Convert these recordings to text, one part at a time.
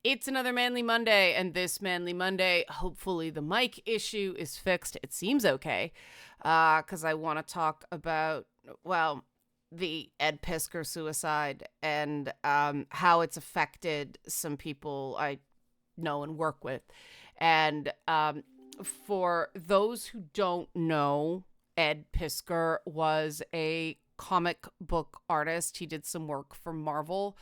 It's another Manly Monday, and this Manly Monday, hopefully the mic issue is fixed. It seems okay, because I want to talk about, well, the Ed Piskor suicide and how it's affected some people I know and work with. And for those who don't know, Ed Piskor was a comic book artist. He did some work for Marvel.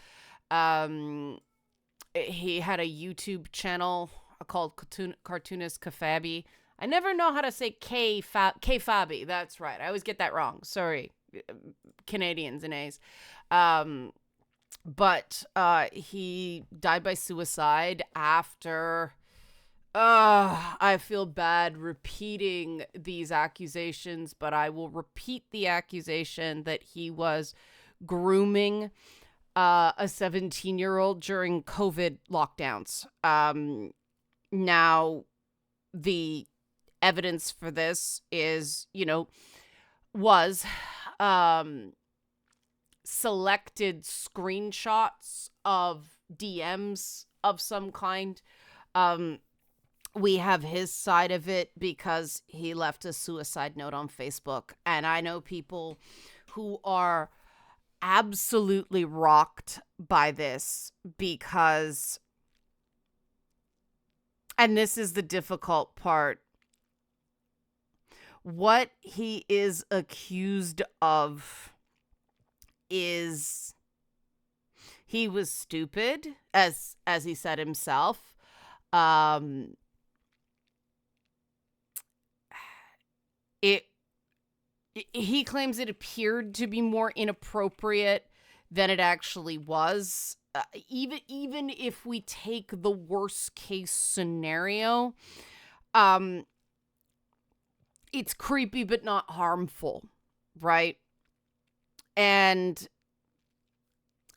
He had a YouTube channel called Cartoonist Kafabi. I never know how to say K-Fabi. That's right. I always get that wrong. Sorry, Canadians and A's. But he died by suicide after... I feel bad repeating these accusations, but I will repeat the accusation that he was grooming a 17-year-old during COVID lockdowns. Now, the evidence for this is, was selected screenshots of DMs of some kind. We have his side of it because he left a suicide note on Facebook. And I know people who are absolutely rocked by this because, and this is the difficult part, what he is accused of is he was stupid, as he said himself. He claims it appeared to be more inappropriate than it actually was. Even if we take the worst case scenario, it's creepy but not harmful, right? And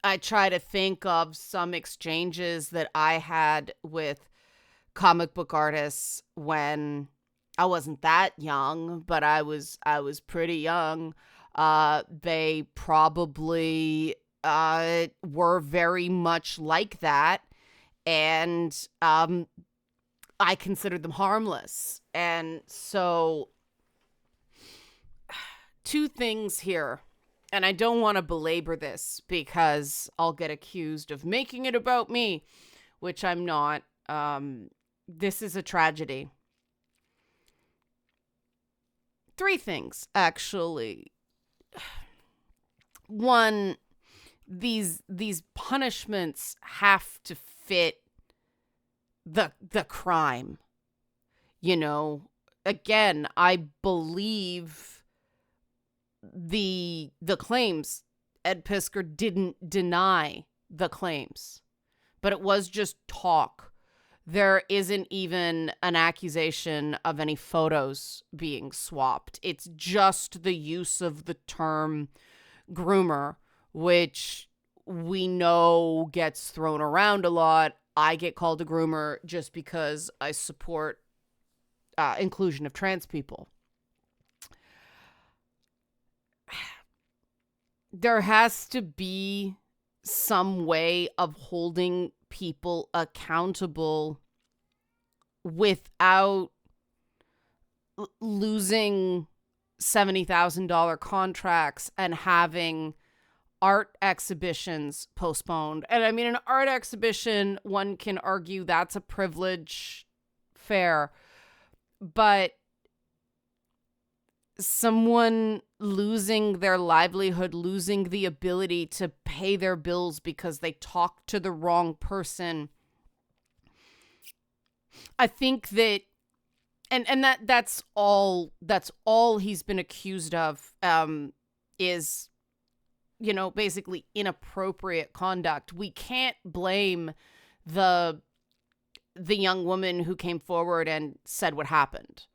I try to think of some exchanges that I had with comic book artists when I wasn't that young, but I was pretty young. They probably were very much like that, and I considered them harmless. And so, two things here, and I don't want to belabor this because I'll get accused of making it about me, which I'm not. This is a tragedy. Three things, actually. One, these punishments have to fit the crime. Again, I believe the claims. Ed Piskor didn't deny the claims, but it was just talk. There isn't even an accusation of any photos being swapped. It's just the use of the term groomer, which we know gets thrown around a lot. I get called a groomer just because I support inclusion of trans people. There has to be some way of holding people accountable without losing $70,000 contracts and having art exhibitions postponed. And I mean, an art exhibition, one can argue that's a privilege, fair, but someone losing their livelihood, losing the ability to pay their bills because they talked to the wrong person. I think that, and that's all he's been accused of, is, basically inappropriate conduct. We can't blame the young woman who came forward and said what happened,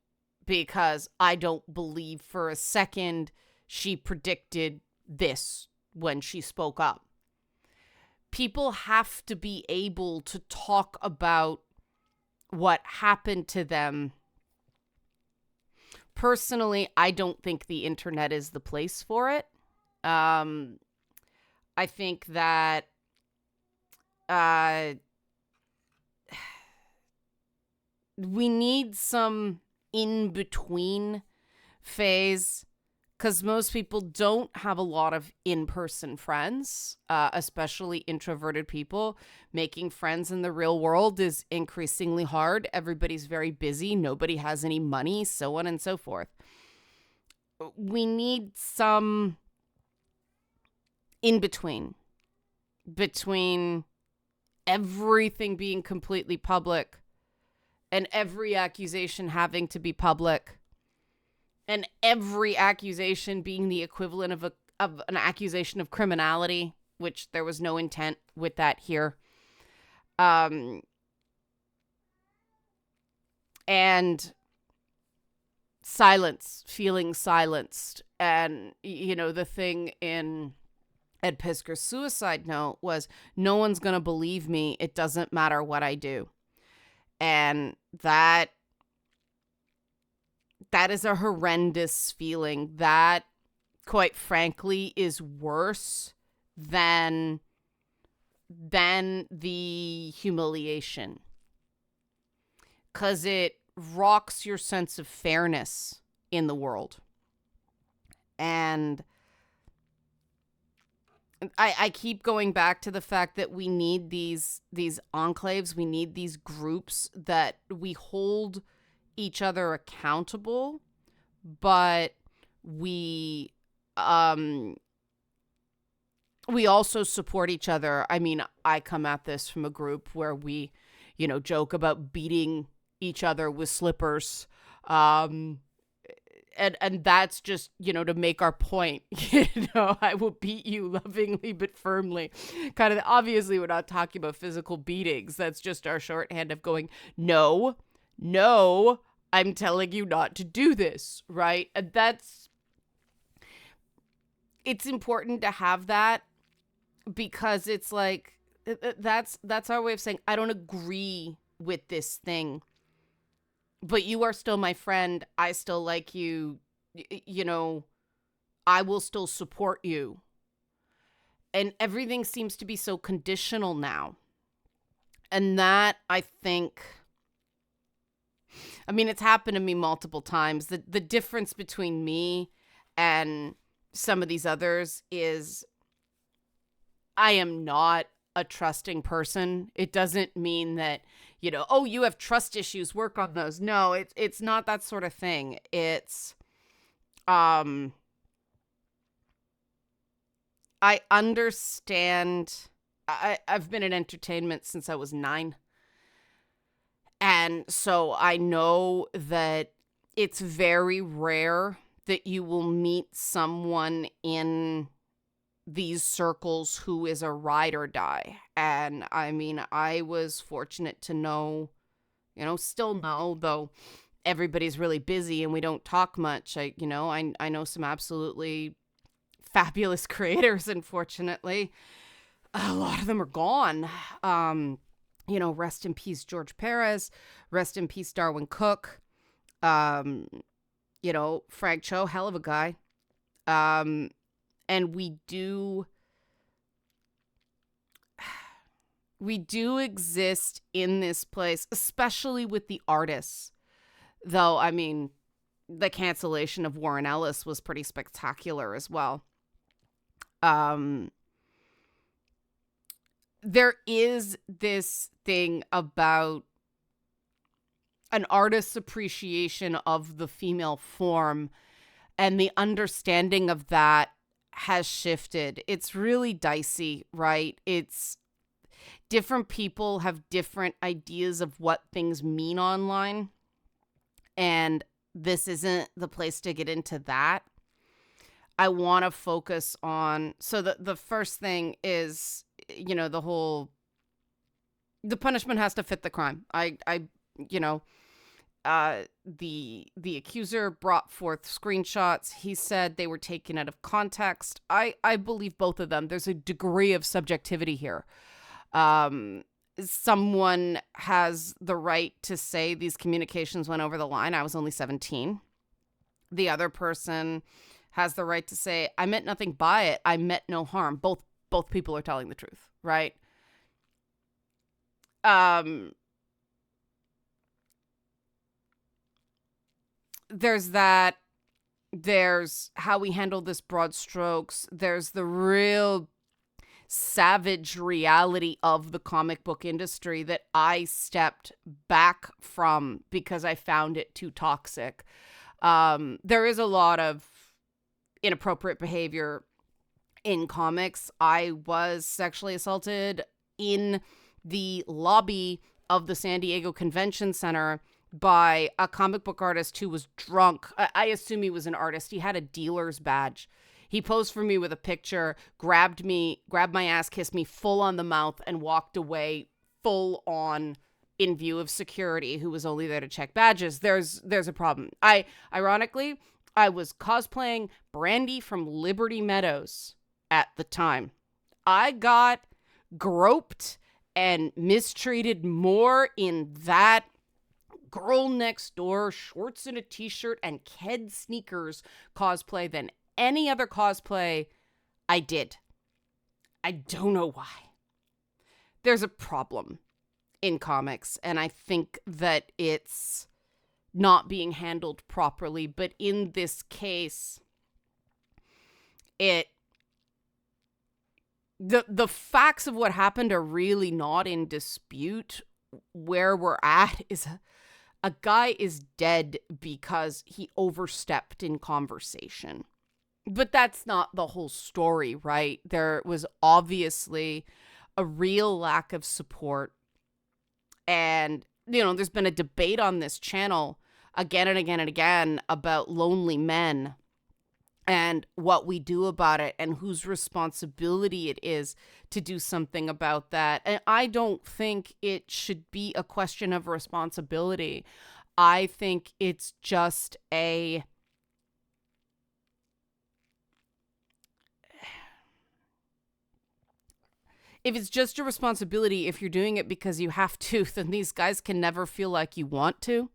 because I don't believe for a second she predicted this when she spoke up. People have to be able to talk about what happened to them. Personally, I don't think the internet is the place for it. I think that we need some in-between phase, because most people don't have a lot of in-person friends, especially introverted people. Making friends in the real world is increasingly hard. Everybody's very busy. Nobody has any money, so on and so forth. We need some in-between, between everything being completely public and every accusation having to be public, and every accusation being the equivalent of an accusation of criminality, which there was no intent with that here. And silence, feeling silenced. And, the thing in Ed Piskor's suicide note was, no one's going to believe me. It doesn't matter what I do. And that is a horrendous feeling. That, quite frankly, is worse than the humiliation. 'Cause it rocks your sense of fairness in the world. And I keep going back to the fact that we need these enclaves. We need these groups that we hold each other accountable, but we also support each other. I mean, I come at this from a group where we, joke about beating each other with slippers. And that's just, to make our point. I will beat you lovingly but firmly. Kind of, obviously we're not talking about physical beatings. That's just our shorthand of going, no, I'm telling you not to do this, right? And it's important to have that, because it's like, that's our way of saying, I don't agree with this thing, but you are still my friend. I still like you. I will still support you. And everything seems to be so conditional now. And that, I think, it's happened to me multiple times. The difference between me and some of these others is I am not a trusting person. It doesn't mean that, you have trust issues, work on those. No, it's not that sort of thing. It's, I understand. I've been in entertainment since I was 9. And so I know that it's very rare that you will meet someone in these circles who is a ride or die. And I was fortunate to know, still know, though everybody's really busy and we don't talk much. I know some absolutely fabulous creators. Unfortunately, a lot of them are gone. Rest in peace, George Perez. Rest in peace, Darwin Cook. Frank Cho, hell of a guy. And we do exist in this place, especially with the artists. Though, the cancellation of Warren Ellis was pretty spectacular as well. There is this thing about an artist's appreciation of the female form, and the understanding of that has shifted. It's really dicey, right? It's different people have different ideas of what things mean online, and this isn't the place to get into that. I want to focus on, so the first thing is, the punishment has to fit the crime. The accuser brought forth screenshots. He said they were taken out of context. I believe both of them. There's a degree of subjectivity here. Someone has the right to say these communications went over the line. I was only 17. The other person has the right to say, I meant nothing by it. I meant no harm. Both people are telling the truth, right? there's that. There's how we handle this broad strokes. There's the real savage reality of the comic book industry that I stepped back from because I found it too toxic. There is a lot of inappropriate behavior in comics. I was sexually assaulted in the lobby of the San Diego Convention Center by a comic book artist who was drunk. I assume he was an artist. He had a dealer's badge. He posed for me with a picture, grabbed my ass, kissed me full on the mouth, and walked away full on in view of security, who was only there to check badges. There's a problem. Ironically, I was cosplaying Brandy from Liberty Meadows at the time. I got groped and mistreated more in that girl next door, shorts and a t-shirt and Ked sneakers cosplay than any other cosplay I did. I don't know why. There's a problem in comics, and I think that it's not being handled properly. But in this case, the facts of what happened are really not in dispute. Where we're at is a guy is dead because he overstepped in conversation. But that's not the whole story, right? There was obviously a real lack of support. And, there's been a debate on this channel again and again and again about lonely men and what we do about it and whose responsibility it is to do something about that. And I don't think it should be a question of responsibility. I think it's just if it's just a responsibility, if you're doing it because you have to, then these guys can never feel like you want to.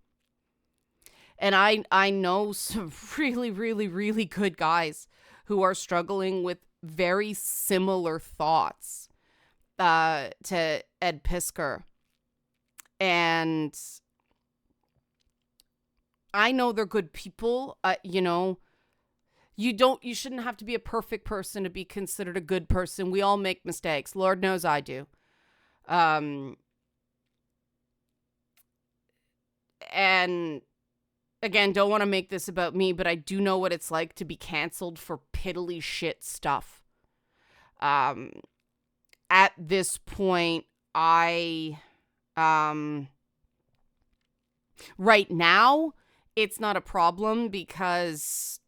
And I know some really, really, really good guys who are struggling with very similar thoughts to Ed Piskor. And I know they're good people. You shouldn't have to be a perfect person to be considered a good person. We all make mistakes. Lord knows I do. And again, don't want to make this about me, but I do know what it's like to be canceled for piddly shit stuff. At this point, right now, it's not a problem because,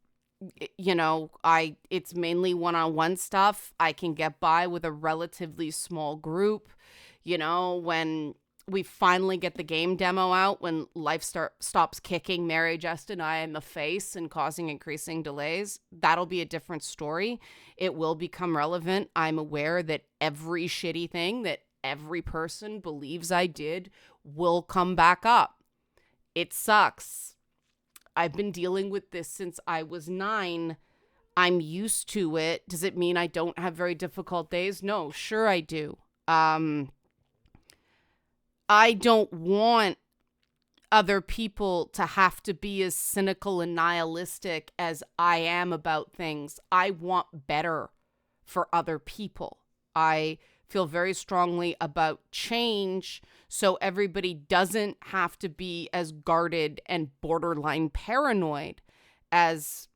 it's mainly one-on-one stuff. I can get by with a relatively small group. When we finally get the game demo out, when life stops kicking Mary, Just, and I in the face and causing increasing delays, that'll be a different story. It will become relevant. I'm aware that every shitty thing that every person believes I did will come back up. It sucks. I've been dealing with this since I was 9. I'm used to it. Does it mean I don't have very difficult days? No, sure I do. I don't want other people to have to be as cynical and nihilistic as I am about things. I want better for other people. I feel very strongly about change, so everybody doesn't have to be as guarded and borderline paranoid as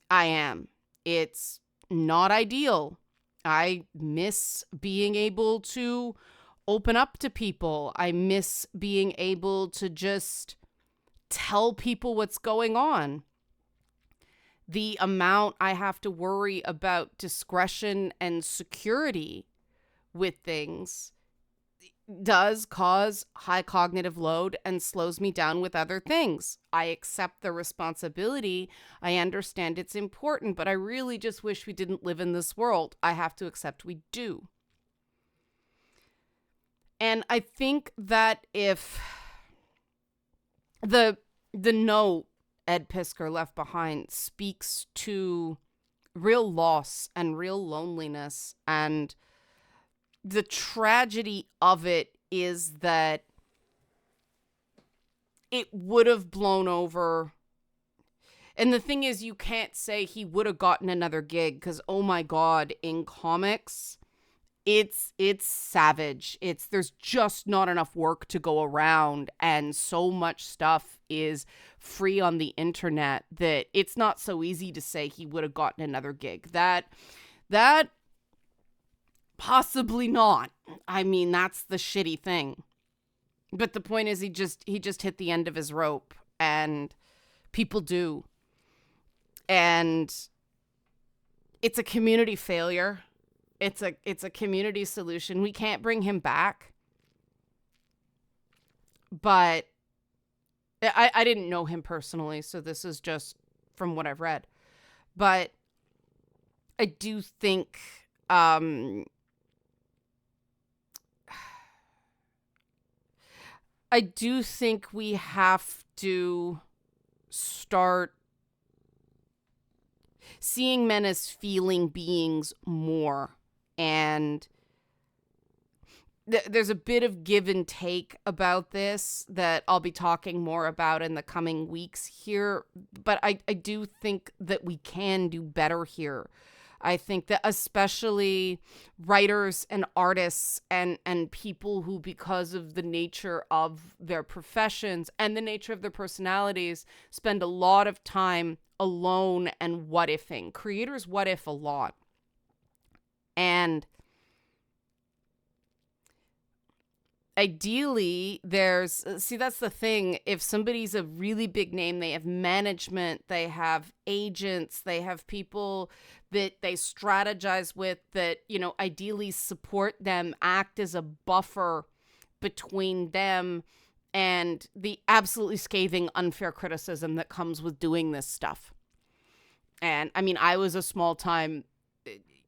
I am. It's not ideal. I miss being able to open up to people. I miss being able to just tell people what's going on. The amount I have to worry about discretion and security with things does cause high cognitive load and slows me down with other things. I accept the responsibility. I understand it's important, but I really just wish we didn't live in this world. I have to accept we do. And I think that if the note Ed Piskor left behind speaks to real loss and real loneliness, and the tragedy of it is that it would have blown over And the thing is, you can't say he would have gotten another gig because, oh my God, in comics, it's savage. There's just not enough work to go around, and so much stuff is free on the internet that it's not so easy to say he would have gotten another gig. That possibly not. I mean, that's the shitty thing. But the point is, he just hit the end of his rope, and people do. And it's a community failure. It's a community solution. We can't bring him back. But I didn't know him personally, so this is just from what I've read. But I do think I do think we have to start seeing men as feeling beings more. And there's a bit of give and take about this that I'll be talking more about in the coming weeks here. But I do think that we can do better here. I think that especially writers and artists and people who, because of the nature of their professions and the nature of their personalities, spend a lot of time alone and what-ifing. Creators what-if a lot. And ideally, that's the thing. If somebody's a really big name, they have management, they have agents, they have people that they strategize with that, ideally support them, act as a buffer between them and the absolutely scathing, unfair criticism that comes with doing this stuff. And I mean, I was a small-time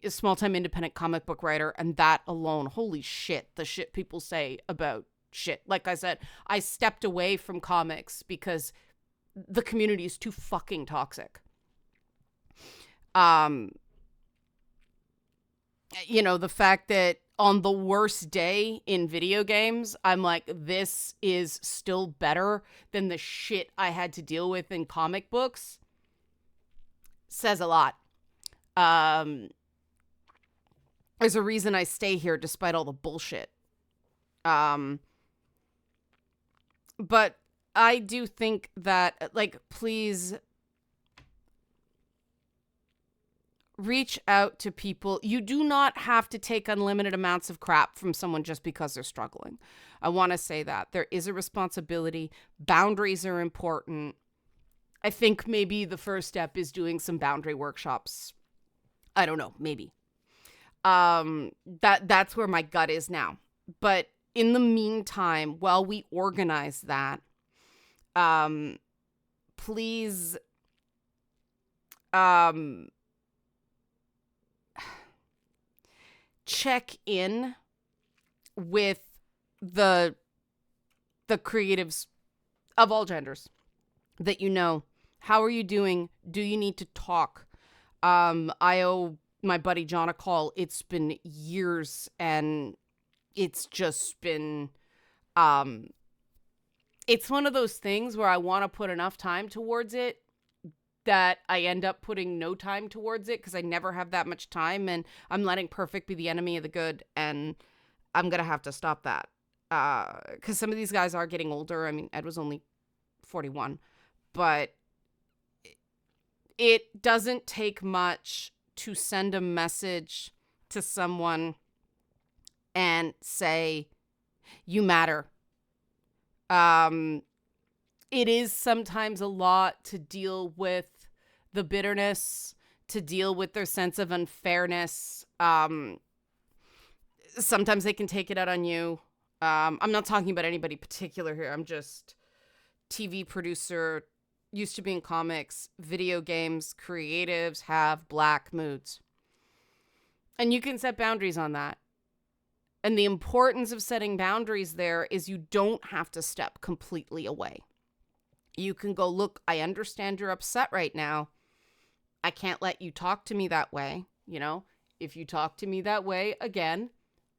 independent comic book writer, and that alone, holy shit, the shit people say about shit. Like I said, I stepped away from comics because the community is too fucking toxic. The fact that on the worst day in video games, I'm like, this is still better than the shit I had to deal with in comic books, says a lot. There's a reason I stay here despite all the bullshit. But I do think that, please reach out to people. You do not have to take unlimited amounts of crap from someone just because they're struggling. I want to say that. There is a responsibility. Boundaries are important. I think maybe the first step is doing some boundary workshops. I don't know, maybe. That's where my gut is now. But in the meantime, while we organize that, please, check in with the creatives of all genders that you know. How are you doing? Do you need to talk? I owe my buddy John a call. It's been years, and it's just been it's one of those things where I want to put enough time towards it that I end up putting no time towards it because I never have that much time, and I'm letting perfect be the enemy of the good, and I'm gonna have to stop that because some of these guys are getting older. I mean, Ed was only 41, but it doesn't take much to send a message to someone and say, you matter. It is sometimes a lot to deal with the bitterness, to deal with their sense of unfairness. Sometimes they can take it out on you. I'm not talking about anybody particular here. I'm just TV producer, used to be in comics, video games, creatives have black moods. And you can set boundaries on that. And the importance of setting boundaries there is you don't have to step completely away. You can go, look, I understand you're upset right now. I can't let you talk to me that way. If you talk to me that way again,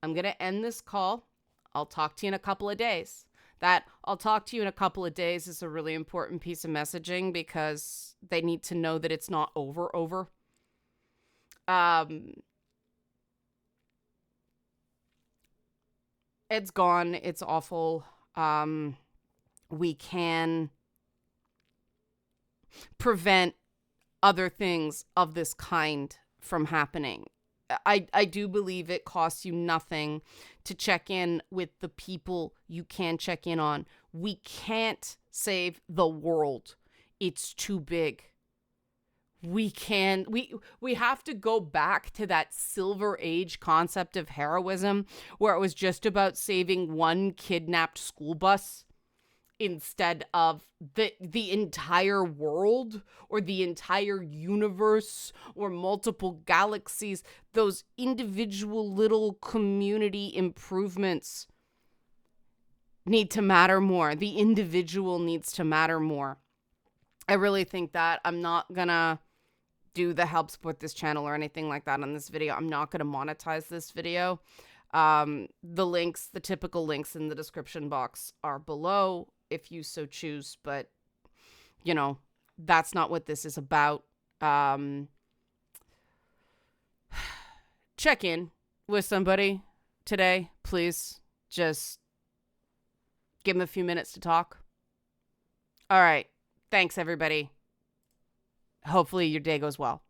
I'm going to end this call. I'll talk to you in a couple of days. That "I'll talk to you in a couple of days" is a really important piece of messaging because they need to know that it's not over. Ed's gone. It's awful. We can prevent other things of this kind from happening. I do believe it costs you nothing to check in with the people you can check in on. We can't save the world. It's too big. We have to go back to that Silver Age concept of heroism where it was just about saving one kidnapped school bus instead of the entire world or the entire universe or multiple galaxies. Those individual little community improvements need to matter more. The individual needs to matter more. I really think that. I'm not gonna do the help support this channel or anything like that on this video. I'm not gonna monetize this video. The typical links in the description box are below if you so choose, but you know, that's not what this is about. Check in with somebody today, please. Just give them a few minutes to talk. All right. Thanks, everybody. Hopefully your day goes well.